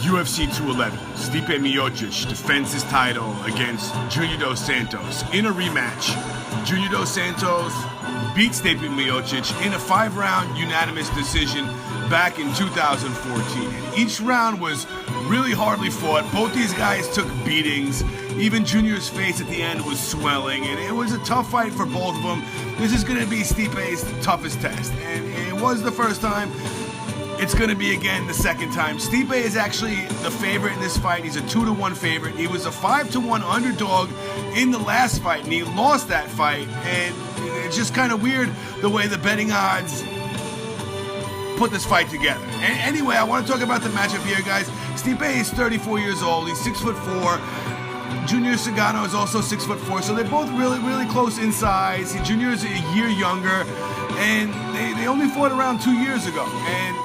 UFC 211, Stipe Miocic defends his title against Junior Dos Santos in a rematch. Junior Dos Santos beat Stipe Miocic in a 5-round unanimous decision back in 2014. And each round was really hardly fought. Both these guys took beatings. Even Junior's face at the end was swelling, and it was a tough fight for both of them. This is going to be Stipe's toughest test, and it was the first time. It's going to be again the second time. Stipe is actually the favorite in this fight. He's a 2-1 favorite. He was a 5-1 underdog in the last fight, and he lost that fight. And it's just kind of weird the way the betting odds put this fight together. And anyway, I want to talk about the matchup here, guys. Stipe is 34 years old. He's 6'4". Junior Sagano is also 6'4", so they're both really close in size. Junior is a year younger, and they only fought around 2 years ago. And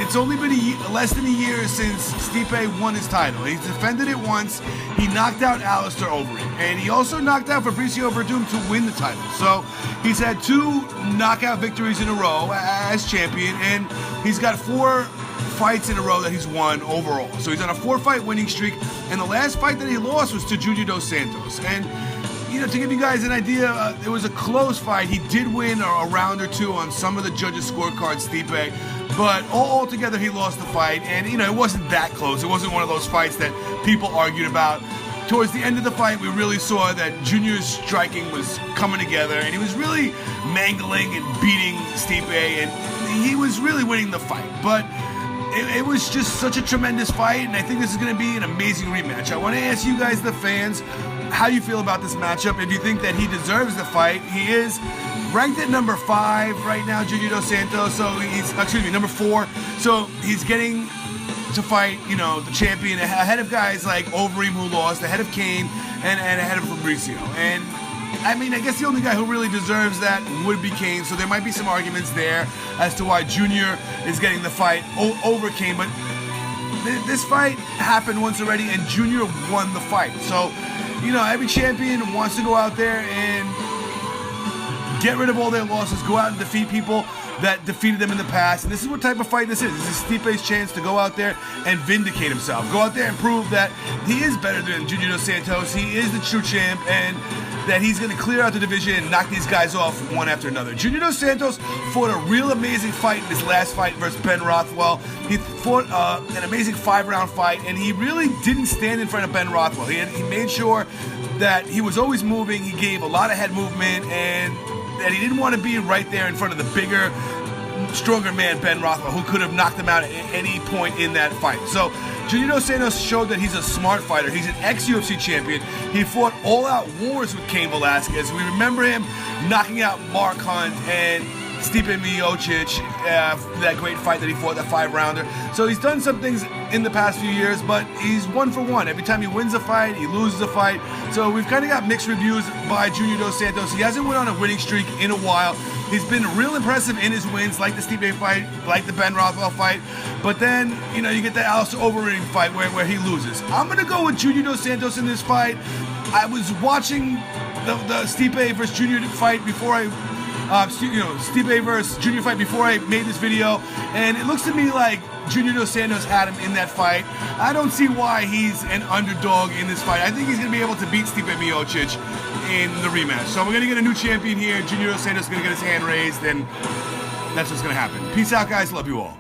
it's only been less than a year since Stipe won his title. He's defended it once. He knocked out Alistair over it. And he also knocked out Fabricio Verdum to win the title. So he's had 2 knockout victories in a row as champion. And he's got 4 fights in a row that he's won overall. So he's on a 4-fight winning streak. And the last fight that he lost was to Junior Dos Santos. And to give you guys an idea, it was a close fight. He did win a round or 2 on some of the judges' scorecards, Stipe. But all together, he lost the fight, and it wasn't that close. It wasn't one of those fights that people argued about. Towards the end of the fight, we really saw that Junior's striking was coming together, and he was really mangling and beating Stipe, and he was really winning the fight. But it was just such a tremendous fight, and I think this is going to be an amazing rematch. I want to ask you guys, the fans, how you feel about this matchup. If you think that he deserves the fight. He is ranked at number 5 right now, Junior Dos Santos, so he's, number 4. So he's getting to fight, the champion ahead of guys like Overeem, who lost, ahead of Kane, and ahead of Fabricio. And I guess the only guy who really deserves that would be Kane, so there might be some arguments there as to why Junior is getting the fight over Kane. But this fight happened once already, and Junior won the fight. So, every champion wants to go out there and get rid of all their losses, go out and defeat people that defeated them in the past. And this is what type of fight this is. This is Stipe's chance to go out there and vindicate himself. Go out there and prove that he is better than Junior Dos Santos. He is the true champ, and that he's going to clear out the division and knock these guys off one after another. Junior Dos Santos fought a real amazing fight in his last fight versus Ben Rothwell. He fought an amazing 5-round fight, and he really didn't stand in front of Ben Rothwell. He made sure that he was always moving. He gave a lot of head movement, and that he didn't want to be right there in front of the bigger, stronger man, Ben Rothwell, who could have knocked him out at any point in that fight. So Junior Dos Santos showed that he's a smart fighter. He's an ex-UFC champion. He fought all-out wars with Cain Velasquez. We remember him knocking out Mark Hunt and Stipe Miocic, that great fight that he fought, that 5-rounder. So he's done some things in the past few years, but he's 1 for 1. Every time he wins a fight, he loses a fight. So we've kind of got mixed reviews by Junior Dos Santos. He hasn't went on a winning streak in a while. He's been real impressive in his wins, like the Stipe fight, like the Ben Rothwell fight. But then, you get the Alistair Overeem fight where he loses. I'm going to go with Junior Dos Santos in this fight. I was watching the Stipe versus Junior fight before Stipe versus Junior fight before I made this video, and it looks to me like Junior Dos Santos had him in that fight. I don't see why he's an underdog in this fight. I think he's going to be able to beat Stipe Miocic in the rematch. So we're going to get a new champion here. Junior Dos Santos is going to get his hand raised, and that's what's going to happen. Peace out, guys. Love you all.